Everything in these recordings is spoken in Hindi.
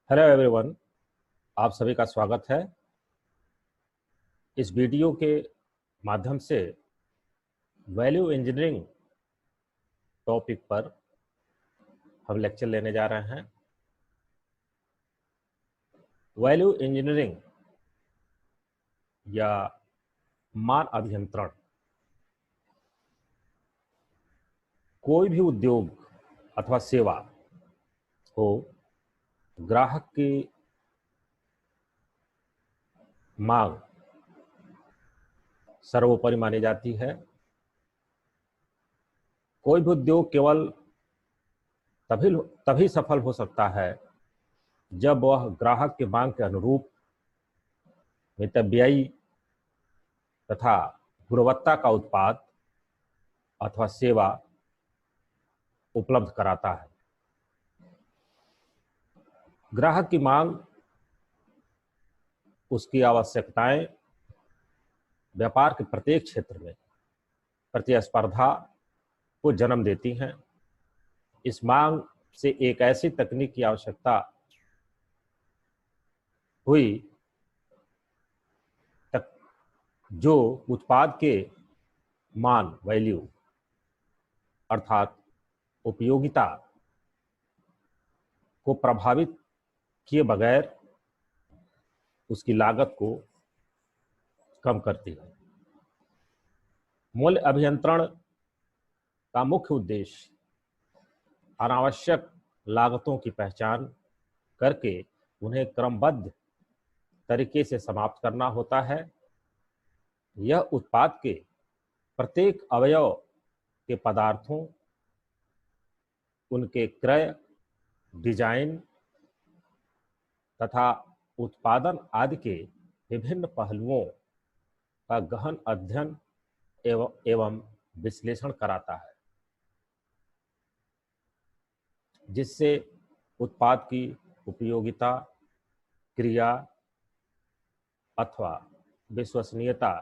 हेलो एवरीवन, आप सभी का स्वागत है। इस वीडियो के माध्यम से वैल्यू इंजीनियरिंग टॉपिक पर हम लेक्चर लेने जा रहे हैं। वैल्यू इंजीनियरिंग या मान अभियंत्रण कोई भी उद्योग अथवा सेवा हो, ग्राहक की मांग सर्वोपरि मानी जाती है। कोई भी उद्योग केवल तभी तभी सफल हो सकता है जब वह ग्राहक की मांग के अनुरूप मितव्ययी तथा गुणवत्ता का उत्पाद अथवा सेवा उपलब्ध कराता है। ग्राहक की मांग उसकी आवश्यकताएं व्यापार के प्रत्येक क्षेत्र में प्रतिस्पर्धा को जन्म देती हैं। इस मांग से एक ऐसी तकनीक की आवश्यकता हुई जो उत्पाद के मान वैल्यू अर्थात उपयोगिता को प्रभावित किए बगैर उसकी लागत को कम करती है। मूल्य अभियंत्रण का मुख्य उद्देश्य अनावश्यक लागतों की पहचान करके उन्हें क्रमबद्ध तरीके से समाप्त करना होता है। यह उत्पाद के प्रत्येक अवयव के पदार्थों, उनके क्रय, डिजाइन तथा उत्पादन आदि के विभिन्न पहलुओं का गहन अध्ययन एवं विश्लेषण कराता है, जिससे उत्पाद की उपयोगिता, क्रिया अथवा विश्वसनीयता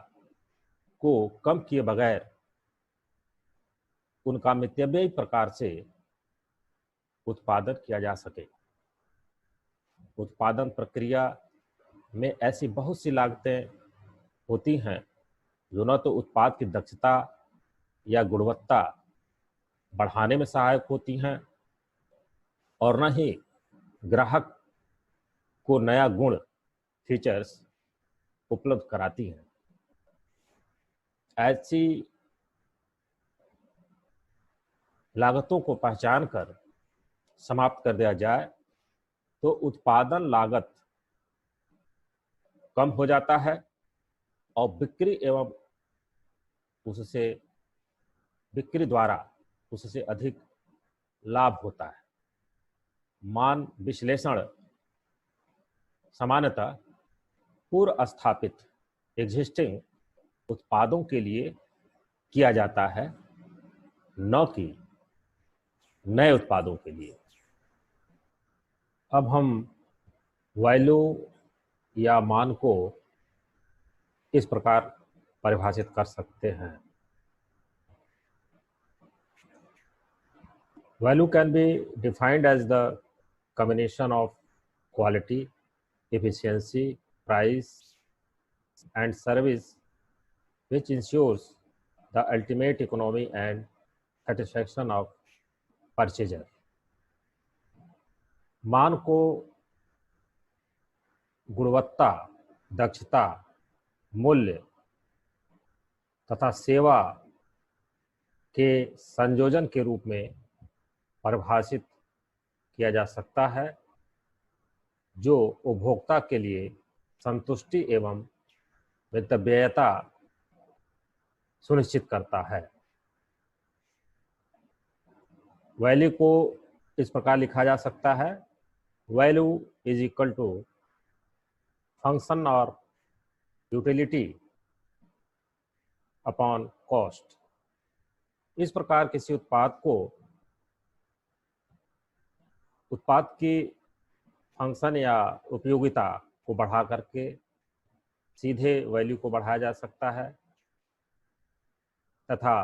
को कम किए बगैर उनका मितव्ययी प्रकार से उत्पादन किया जा सके। उत्पादन प्रक्रिया में ऐसी बहुत सी लागतें होती हैं जो न तो उत्पाद की दक्षता या गुणवत्ता बढ़ाने में सहायक होती हैं और न ही ग्राहक को नया गुण फीचर्स उपलब्ध कराती हैं। ऐसी लागतों को पहचान कर समाप्त कर दिया जाए तो उत्पादन लागत कम हो जाता है और बिक्री द्वारा उससे अधिक लाभ होता है। मान विश्लेषण सामान्यतः पूर्व स्थापित एग्जिस्टिंग उत्पादों के लिए किया जाता है, न कि नए उत्पादों के लिए। अब हम वैल्यू या मान को इस प्रकार परिभाषित कर सकते हैं। Value can be defined as the combination of quality, efficiency, price and service which ensures the ultimate economy and satisfaction of purchaser। मान को गुणवत्ता, दक्षता, मूल्य तथा सेवा के संयोजन के रूप में परिभाषित किया जा सकता है जो उपभोक्ता के लिए संतुष्टि एवं मितव्ययता सुनिश्चित करता है। वैल्यू को इस प्रकार लिखा जा सकता है, value is equal to function और यूटिलिटी अपॉन कॉस्ट। इस प्रकार किसी उत्पाद की फंक्शन या उपयोगिता को बढ़ा करके सीधे वैल्यू को बढ़ाया जा सकता है तथा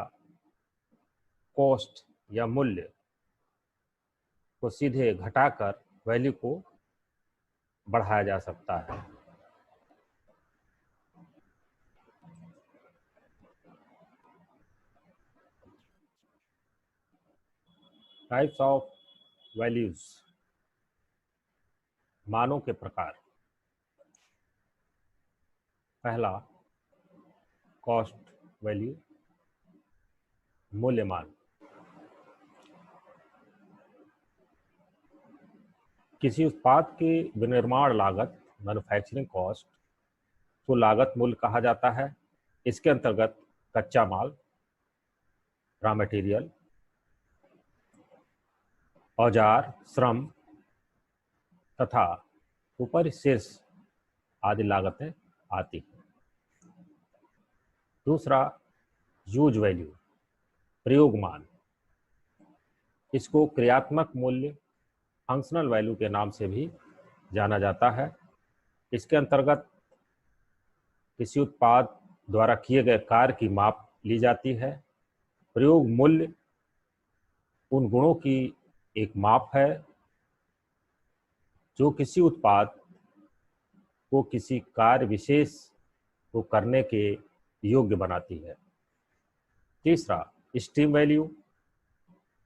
कॉस्ट या मूल्य को सीधे घटाकर वैल्यू को बढ़ाया जा सकता है। टाइप्स ऑफ वैल्यूज, मानों के प्रकार। पहला, कॉस्ट वैल्यू, मूल्यमान। किसी उत्पाद की विनिर्माण लागत, मैन्युफैक्चरिंग कॉस्ट, को लागत मूल्य कहा जाता है। इसके अंतर्गत कच्चा माल, रॉ मटेरियल, औजार, श्रम तथा ऊपर शेष आदि लागतें आती हैं। दूसरा, यूज वैल्यू, प्रयोग मान। इसको क्रियात्मक मूल्य, फंक्शनल वैल्यू के नाम से भी जाना जाता है। इसके अंतर्गत किसी उत्पाद द्वारा किए गए कार्य की माप ली जाती है। प्रयोग मूल्य उन गुणों की एक माप है जो किसी उत्पाद को किसी कार्य विशेष को करने के योग्य बनाती है। तीसरा, स्टीम वैल्यू,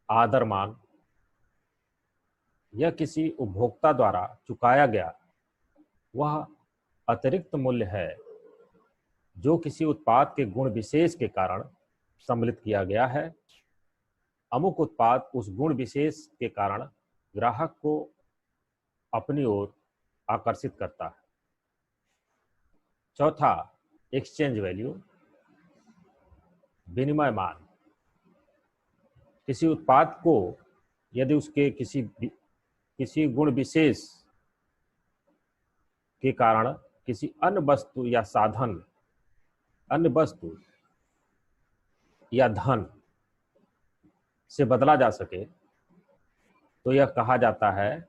आदर मान। यह किसी उपभोक्ता द्वारा चुकाया गया वह अतिरिक्त मूल्य है जो किसी उत्पाद के गुण विशेष के कारण सम्मिलित किया गया है। अमुक उत्पाद उस गुण विशेष के कारण ग्राहक को अपनी ओर आकर्षित करता है। चौथा, एक्सचेंज वैल्यू, विनिमय मान। किसी उत्पाद को यदि उसके किसी गुण विशेष के कारण किसी अन्य वस्तु या साधन, अन्य वस्तु या धन से बदला जा सके तो यह कहा जाता है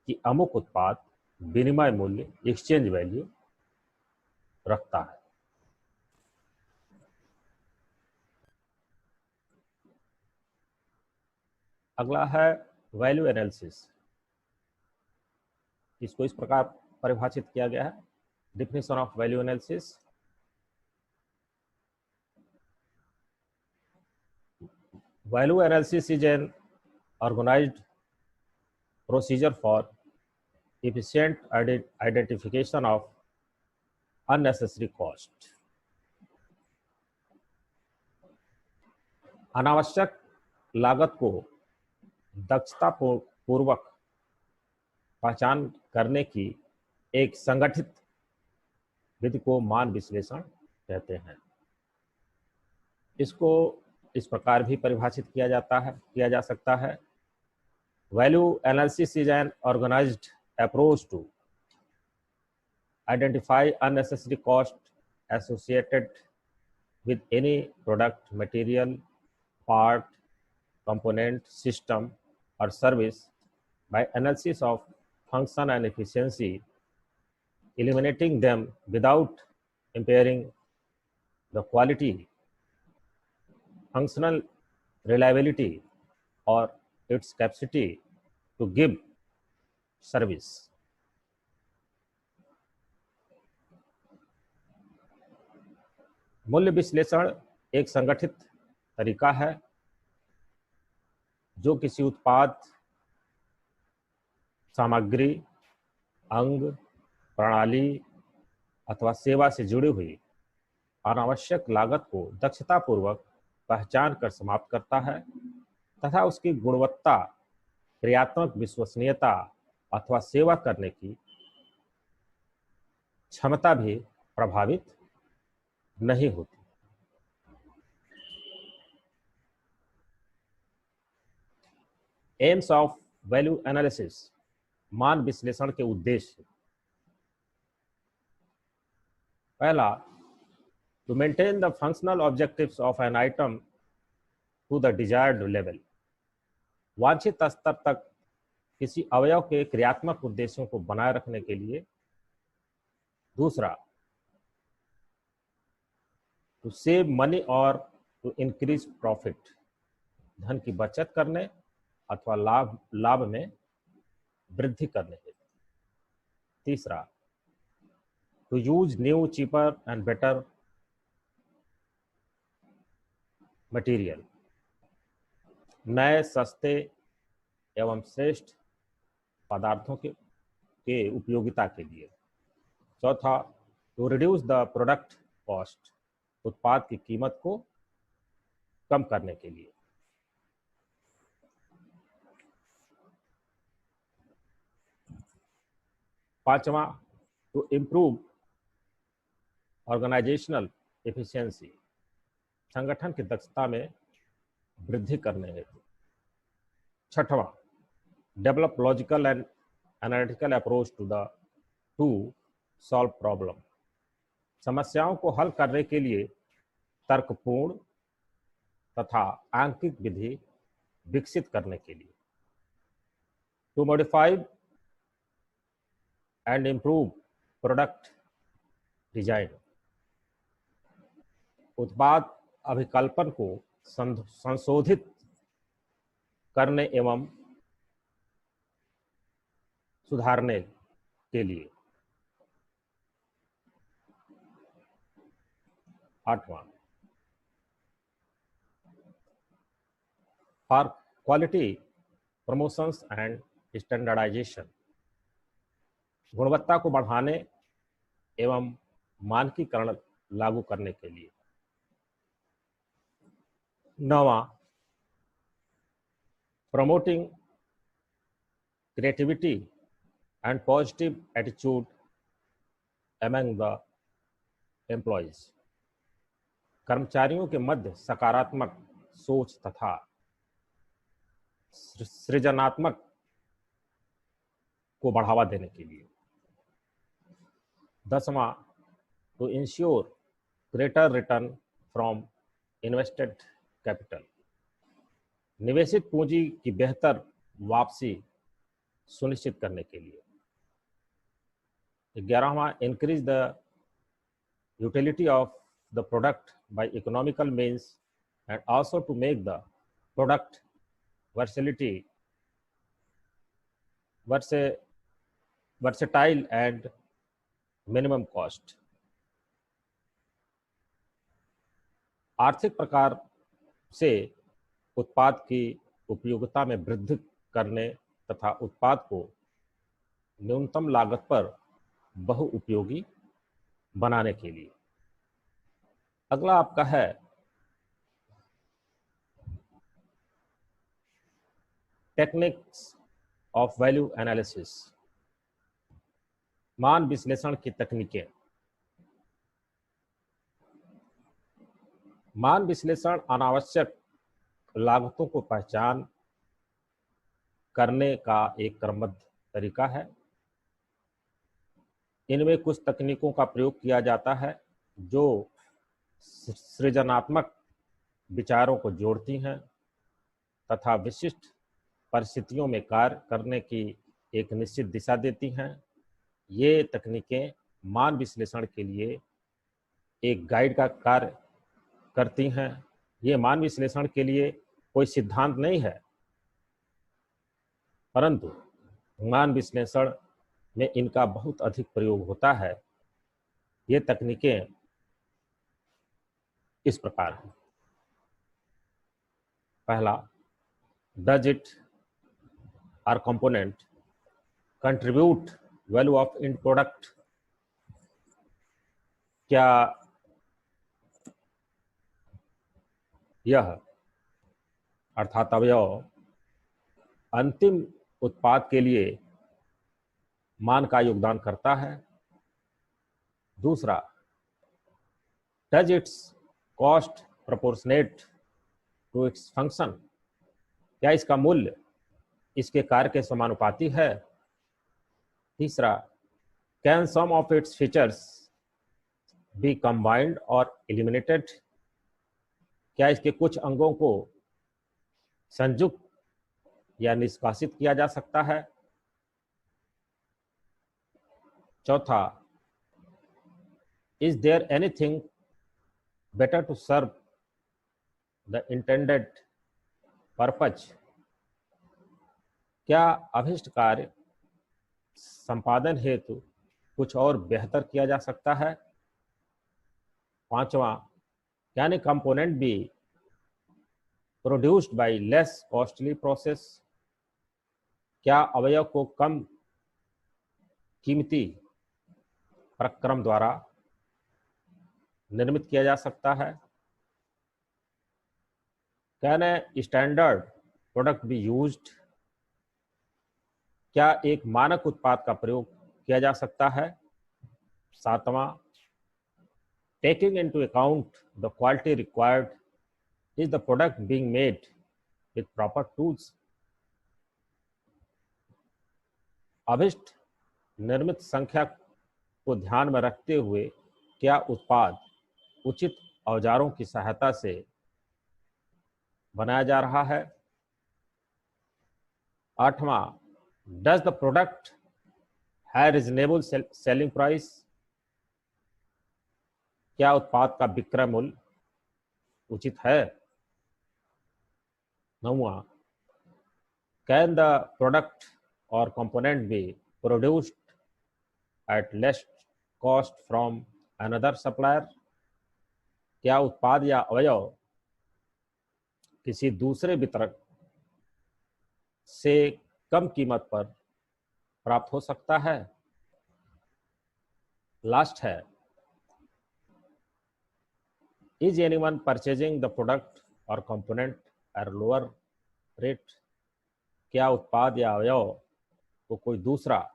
कि अमुक उत्पाद विनिमय मूल्य, एक्सचेंज वैल्यू रखता है। अगला है वैल्यू एनालिसिस। इसको इस प्रकार परिभाषित किया गया है। Definition of value analysis, value analysis is an organised procedure for efficient identification of unnecessary cost। अनावश्यक लागत को दक्षता पूर्वक पहचान करने की एक संगठित विधि को मान विश्लेषण कहते हैं। इसको इस प्रकार भी परिभाषित किया जा सकता है। Value analysis is an organized approach to identify unnecessary cost associated with any product, material, part, component, system, or service by analysis of function and efficiency, eliminating them without impairing the quality, functional reliability, or its capacity to give service। मूल्य विश्लेषण एक संगठित तरीका है जो किसी उत्पाद, सामग्री, अंग, प्रणाली अथवा सेवा से जुड़ी हुई अनावश्यक लागत को दक्षतापूर्वक पहचान कर समाप्त करता है तथा उसकी गुणवत्ता, क्रियात्मक विश्वसनीयता अथवा सेवा करने की क्षमता भी प्रभावित नहीं होती। एम्स ऑफ वैल्यू एनालिसिस, मान विश्लेषण के उद्देश्य। पहला, to maintain the functional objectives of an item to the desired level. वांछित स्तर तक किसी अवयव के क्रियात्मक उद्देश्यों को बनाए रखने के लिए। दूसरा, टू सेव मनी और टू इंक्रीज प्रॉफिट, धन की बचत करने अथवा लाभ में वृद्धि करने हेतु। तीसरा, to use new cheaper and better material, नए सस्ते एवं श्रेष्ठ पदार्थों के उपयोगिता के लिए। चौथा, to reduce the product cost, उत्पाद की कीमत को कम करने के लिए। पांचवा, टू इम्प्रूव ऑर्गेनाइजेशनल एफिशिएंसी, संगठन की दक्षता में वृद्धि करने हेतु। छठवां, develop logical and analytical approach to solve problem, समस्याओं को हल करने के लिए तर्कपूर्ण तथा आंकिक विधि विकसित करने के लिए। To modify and improve product design, उत्पाद अभिकल्पन को संशोधित करने एवं सुधारने के लिए। आठवां, for quality promotions and standardisation, गुणवत्ता को बढ़ाने एवं मानकीकरण लागू करने के लिए। नौवां, promoting creativity and positive attitude among the employees, कर्मचारियों के मध्य सकारात्मक सोच तथा सृजनात्मक को बढ़ावा देने के लिए। 10वां, to ensure greater return from invested capital, निवेशित पूंजी की बेहतर वापसी सुनिश्चित करने के लिए। 11वां, increase the utility of the product by economical means and also to make the product versatile and minimum cost, आर्थिक प्रकार से उत्पाद की उपयोगिता में वृद्धि करने तथा उत्पाद को न्यूनतम लागत पर बहुउपयोगी बनाने के लिए। अगला आपका है टेक्निक्स ऑफ वैल्यू एनालिसिस, मान विश्लेषण की तकनीकें। मान विश्लेषण अनावश्यक लागतों को पहचान करने का एक क्रमबद्ध तरीका है। इनमें कुछ तकनीकों का प्रयोग किया जाता है जो सृजनात्मक विचारों को जोड़ती हैं तथा विशिष्ट परिस्थितियों में कार्य करने की एक निश्चित दिशा देती हैं। ये तकनीकें मान विश्लेषण के लिए एक गाइड का कार्य करती हैं। ये मान विश्लेषण के लिए कोई सिद्धांत नहीं है, परंतु मान विश्लेषण में इनका बहुत अधिक प्रयोग होता है। ये तकनीकें इस प्रकार हैं। पहला, डज इट और component contribute value of in product, क्या यह अर्थात अवयव अंतिम उत्पाद के लिए मान का योगदान करता है। दूसरा, does its cost proportionate to its function, क्या इसका मूल्य इसके कार्य के समानुपाती है। तीसरा, can some of its features be combined और एलिमिनेटेड, क्या इसके कुछ अंगों को संयुक्त या निष्कासित किया जा सकता है। चौथा, is there anything better to serve the intended purpose, क्या अभिष्ट कार्य संपादन हेतु कुछ और बेहतर किया जा सकता है? पांचवा, can a component be produced by less costly process? क्या अवयव को कम कीमती प्रक्रम द्वारा निर्मित किया जा सकता है? Can a standard product be used? क्या एक मानक उत्पाद का प्रयोग किया जा सकता है? सातवां, taking into account the quality required, is the product being made with proper tools? अभिष्ट निर्मित संख्या को ध्यान में रखते हुए क्या उत्पाद उचित औजारों की सहायता से बनाया जा रहा है? आठवां, does the product have reasonable selling price? क्या उत्पाद का विक्रय मूल्य उचित है? नौवां, कैन द प्रोडक्ट और component be produced at less cost from another supplier? क्या उत्पाद या अवयव किसी दूसरे वितरक से कम कीमत पर प्राप्त हो सकता है? लास्ट है, is anyone purchasing the product और कंपोनेंट एट लोअर रेट? क्या उत्पाद या अवयव को कोई दूसरा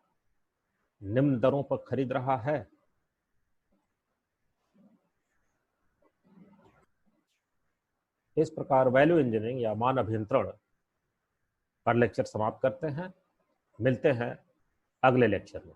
निम्न दरों पर खरीद रहा है? इस प्रकार वैल्यू इंजीनियरिंग या मान अभियंत्रण पर लेक्चर समाप्त करते हैं। मिलते हैं अगले लेक्चर में।